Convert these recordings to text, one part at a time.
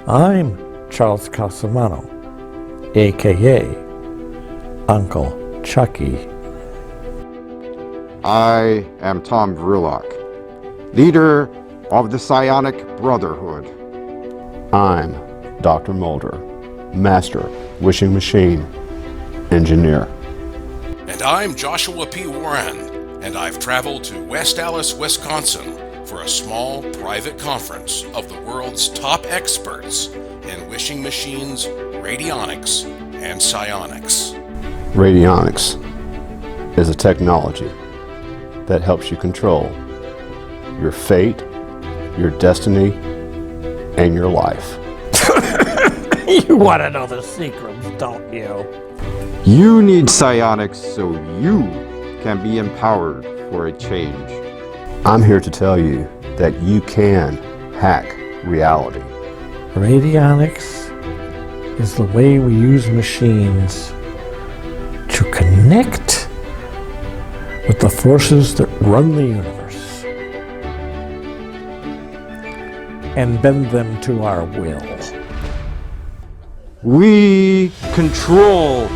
I'm Charles Casamano, aka Uncle Chucky. I am Tom Verloc, leader of the Psionic Brotherhood. I'm Dr. Mulder, Master Wishing Machine Engineer. And I'm Joshua P. Warren, and I've traveled to West Allis, Wisconsin for a small private conference of the world's top experts in wishing machines, radionics, and psionics. Radionics is a technology that helps you control your fate, your destiny, and your life. You want to know the secrets, don't you? You need psionics so you can be empowered for a change. I'm here to tell you that you can hack reality. Radionics is the way we use machines to connect with the forces that run the universe and bend them to our will. We control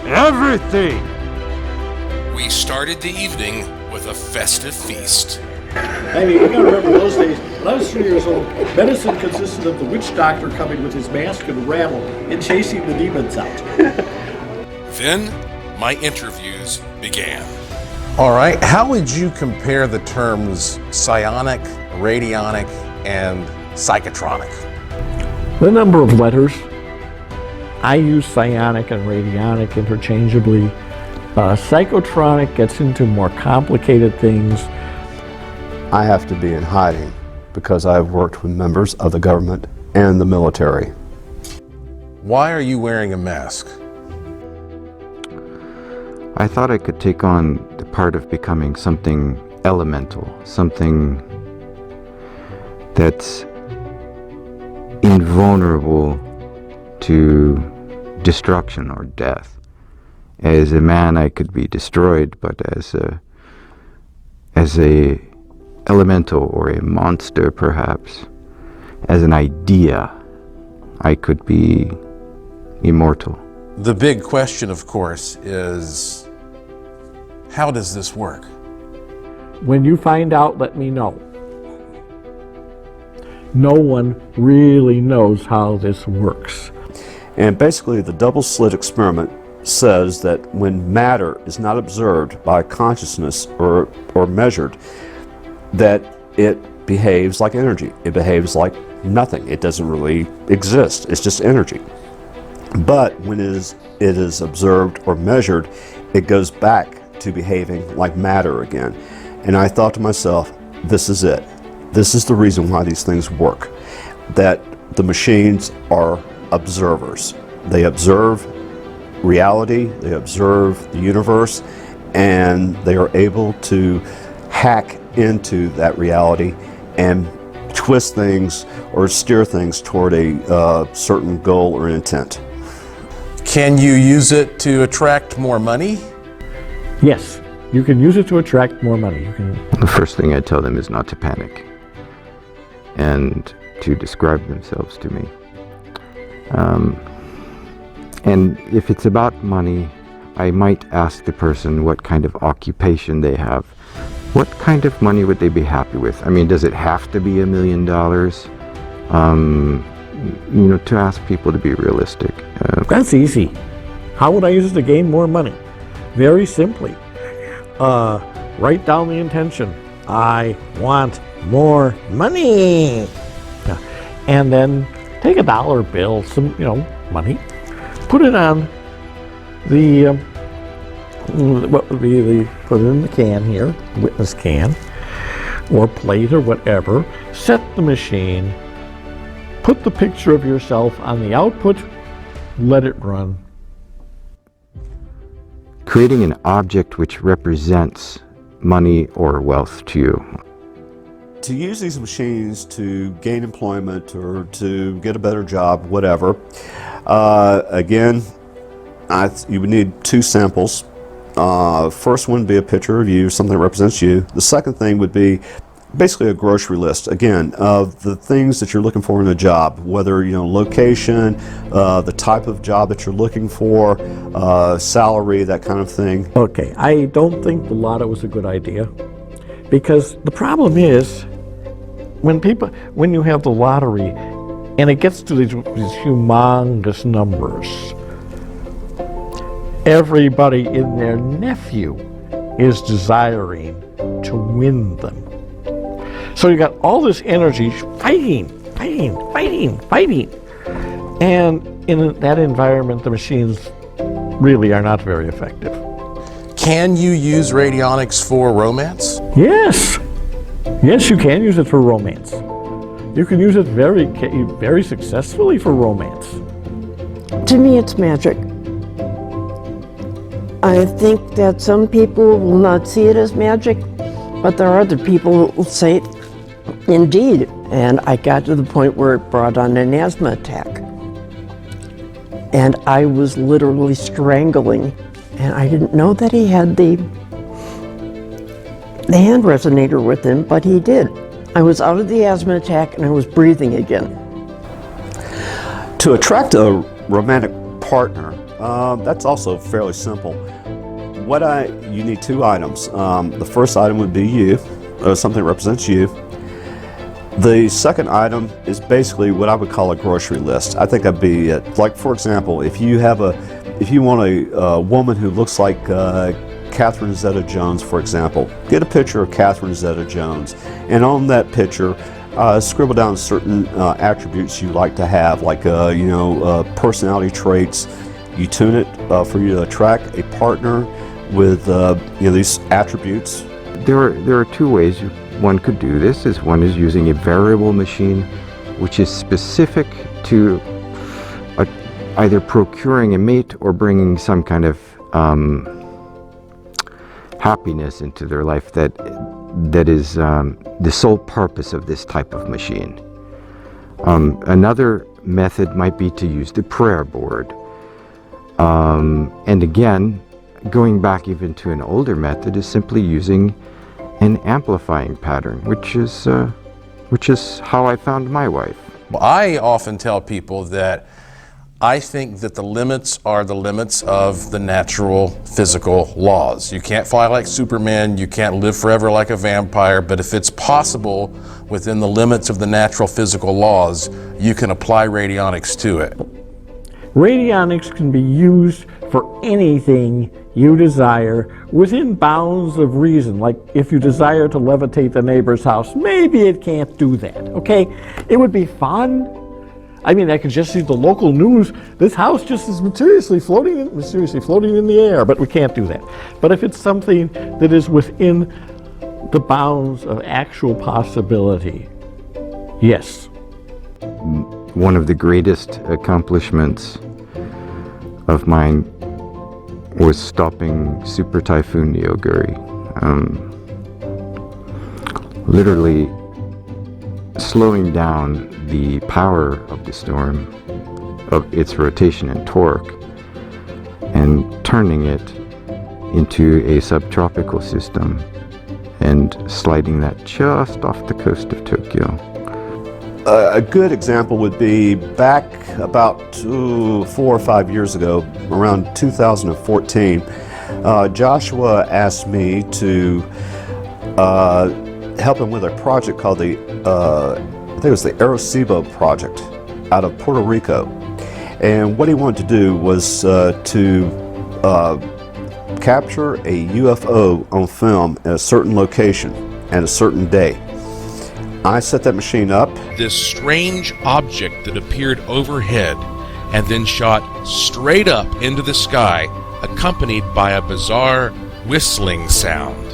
everything! We started the evening with a festive feast. I mean, you gotta remember those days, when I was 3 years old, medicine consisted of the witch doctor coming with his mask and rattle and chasing the demons out. Then, my interviews began. All right, how would you compare the terms psionic, radionic, and psychotronic? The number of letters. I use psionic and radionic interchangeably. Psychotronic gets into more complicated things. I have to be in hiding because I've worked with members of the government and the military. Why are you wearing a mask? I thought I could take on the part of becoming something elemental, something that's invulnerable to destruction or death. As a man, I could be destroyed, but as a elemental or a monster, perhaps, as an idea, I could be immortal. The big question, of course, is how does this work? When you find out, let me know. No one really knows how this works. And basically the double slit experiment says that when matter is not observed by consciousness or measured, that it behaves like energy. It behaves like nothing. It doesn't really exist. It's just energy. But when it is observed or measured, it goes back to behaving like matter again. And I thought to myself, this is it. This is the reason why these things work. That the machines are observers. They observe reality, they observe the universe, and they are able to hack into that reality and twist things or steer things toward a certain goal or intent. Can you use it to attract more money? Yes, you can use it to attract more money. The first thing I tell them is not to panic and to describe themselves to me. And if it's about money, I might ask the person what kind of occupation they have. What kind of money would they be happy with? I mean, does it have to be $1 million? To ask people to be realistic. That's easy. How would I use it to gain more money? Very simply. Write down the intention. I want more money. And then take a dollar bill, some, money, put it on the, put it in the can here, witness can, or plate or whatever, set the machine, put the picture of yourself on the output, let it run. Creating an object which represents money or wealth to you. To use these machines to gain employment or to get a better job, whatever, again, you would need 2 samples. First one would be a picture of you, something that represents you. The second thing would be basically a grocery list, again, of the things that you're looking for in a job, whether, location, the type of job that you're looking for, salary, that kind of thing. Okay, I don't think the lotto was a good idea, because the problem is when you have the lottery and it gets to these humongous numbers, everybody in their nephew is desiring to win them. So you got all this energy fighting. And in that environment, the machines really are not very effective. Can you use radionics for romance? Yes. Yes, you can use it for romance. You can use it very successfully for romance. To me, it's magic. I think that some people will not see it as magic, but there are other people who will say, indeed. And I got to the point where it brought on an asthma attack. And I was literally strangling. And I didn't know that he had the hand resonator with him, but he did. I was out of the asthma attack and I was breathing again. To attract a romantic partner, that's also fairly simple. You need two items. The first item would be you, something that represents you. The second item is basically what I would call a grocery list. I think that'd be it. Like, for example, if you want a woman who looks like Catherine Zeta-Jones, for example, get a picture of Catherine Zeta-Jones, and on that picture, scribble down certain attributes you like to have, like personality traits. You tune it for you to attract a partner with these attributes. There are two ways one could do this. One is using a variable machine, which is specific to either procuring a mate or bringing some kind of happiness into their life that is the sole purpose of this type of machine. Another method might be to use the prayer board. And again, going back even to an older method is simply using an amplifying pattern, which is how I found my wife. I often tell people that I think that the limits are the limits of the natural physical laws. You can't fly like Superman, you can't live forever like a vampire, but if it's possible within the limits of the natural physical laws, you can apply radionics to it. Radionics can be used for anything you desire within bounds of reason. Like if you desire to levitate the neighbor's house, maybe it can't do that, okay? It would be fun. I mean, I could just see the local news. This house just is mysteriously floating in the air, but we can't do that. But if it's something that is within the bounds of actual possibility, yes. One of the greatest accomplishments of mine was stopping Super Typhoon Neoguri. Literally slowing down the power of the storm, of its rotation and torque, and turning it into a subtropical system and sliding that just off the coast of Tokyo. A good example would be back about 4 or 5 years ago, around 2014, Joshua asked me to help him with a project called I think it was the Arecibo project out of Puerto Rico. And what he wanted to do was to capture a UFO on film at a certain location at a certain day. I set that machine up. This strange object that appeared overhead and then shot straight up into the sky, accompanied by a bizarre whistling sound.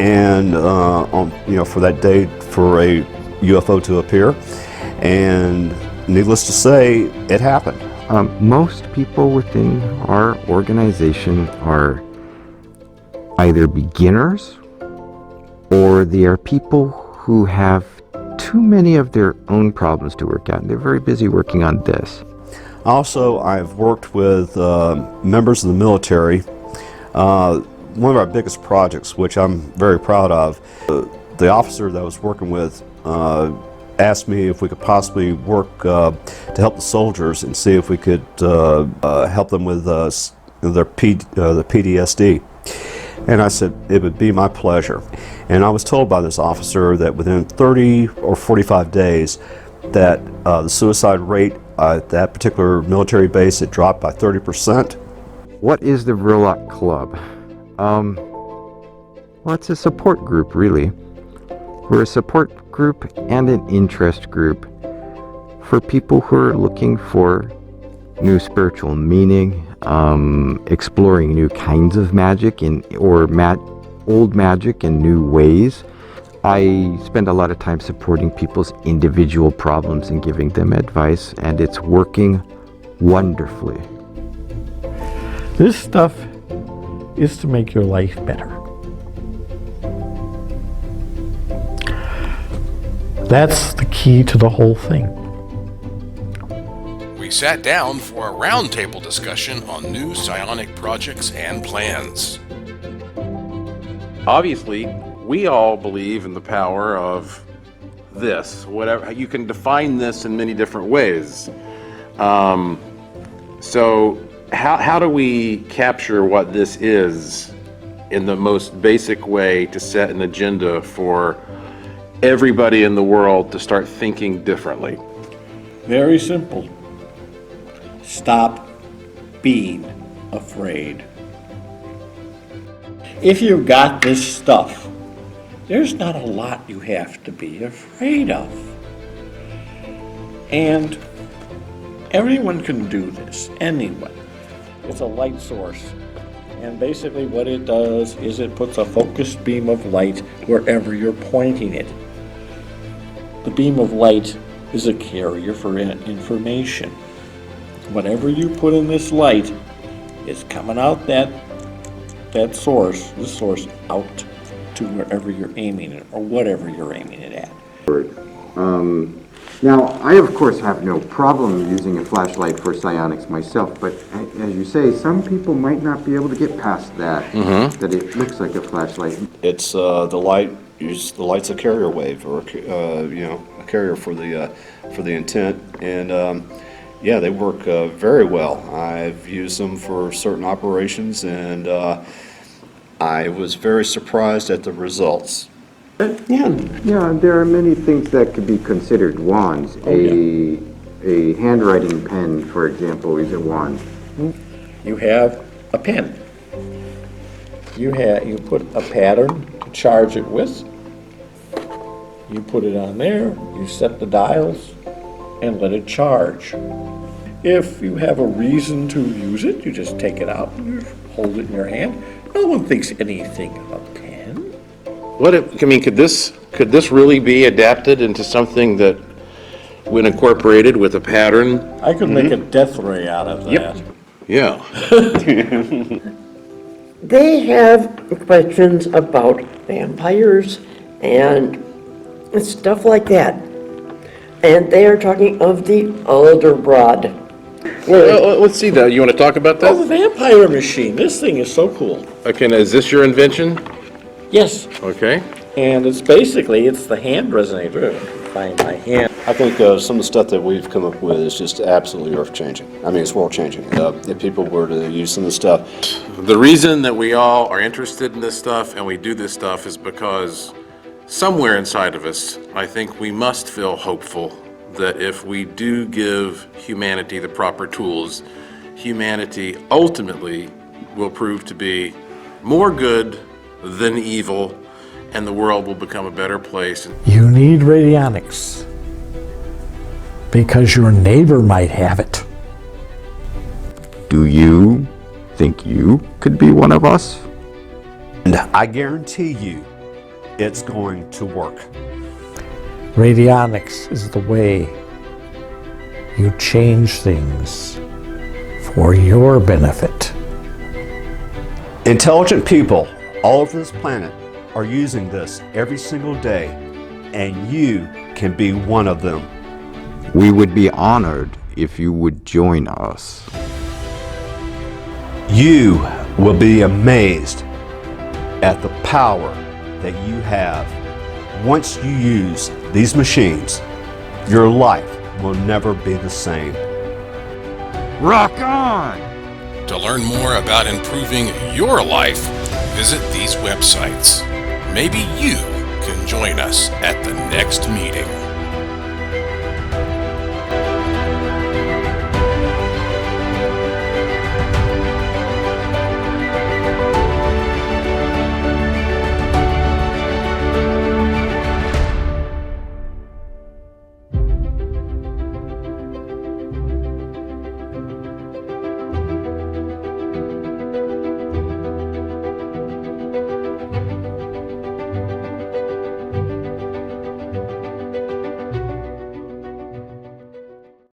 And for that day, for a UFO to appear, and needless to say, it happened. Most people within our organization are either beginners or they are people who have too many of their own problems to work out, and they're very busy working on this. Also, I've worked with members of the military. One of our biggest projects, which I'm very proud of, The officer that I was working with asked me if we could possibly work to help the soldiers and see if we could help them with the PTSD. And I said it would be my pleasure. And I was told by this officer that within 30 or 45 days that the suicide rate at that particular military base had dropped by 30%. What is the Verloc Club? Well, it's a support group, really. We're a support group and an interest group for people who are looking for new spiritual meaning, exploring new kinds of magic old magic in new ways. I spend a lot of time supporting people's individual problems and giving them advice, and it's working wonderfully. This stuff is to make your life better. That's the key to the whole thing. We sat down for a roundtable discussion on new psionic projects and plans. Obviously, we all believe in the power of this. Whatever you can define this in many different ways. So how do we capture what this is in the most basic way to set an agenda for everybody in the world to start thinking differently? Very simple. Stop being afraid. If you've got this stuff, there's not a lot you have to be afraid of. And everyone can do this, anyone. It's a light source. And basically what it does is it puts a focused beam of light wherever you're pointing it. The beam of light is a carrier for information. Whatever you put in this light is coming out this source out to wherever you're aiming it, or whatever you're aiming it at. Now, I of course have no problem using a flashlight for psionics myself, but as you say, some people might not be able to get past that, that it looks like a flashlight. It's the light's a carrier wave, or a carrier for the intent, and yeah, they work very well. I've used them for certain operations, and I was very surprised at the results. Yeah, there are many things that could be considered wands. A handwriting pen, for example, is a wand. You have a pen. You put a pattern to charge it with. You put it on there, you set the dials, and let it charge. If you have a reason to use it, you just take it out and you hold it in your hand. No one thinks anything of a pen. Could this really be adapted into something that, when incorporated with a pattern? I could make a death ray out of that. Yeah. They have questions about vampires and stuff like that. And they are talking of the Alderbrod. Well, let's see that. You want to talk about Oh, the that? vampire machine. This thing is so cool. Okay, now is this your invention? Yes. Okay. And it's the hand resonator. Find my hand. I think some of the stuff that we've come up with is just absolutely earth-changing. I mean, it's world-changing. If people were to use some of the stuff. The reason that we all are interested in this stuff and we do this stuff is because somewhere inside of us, I think we must feel hopeful that if we do give humanity the proper tools, humanity ultimately will prove to be more good than evil, and the world will become a better place. You need radionics because your neighbor might have it. Do you think you could be one of us? And I guarantee you, it's going to work. Radionics is the way you change things for your benefit. Intelligent people all over this planet are using this every single day, and you can be one of them. We would be honored if you would join us. You will be amazed at the power that you have once you use these machines, your life will never be the same. Rock on! To learn more about improving your life, visit these websites. Maybe you can join us at the next meeting.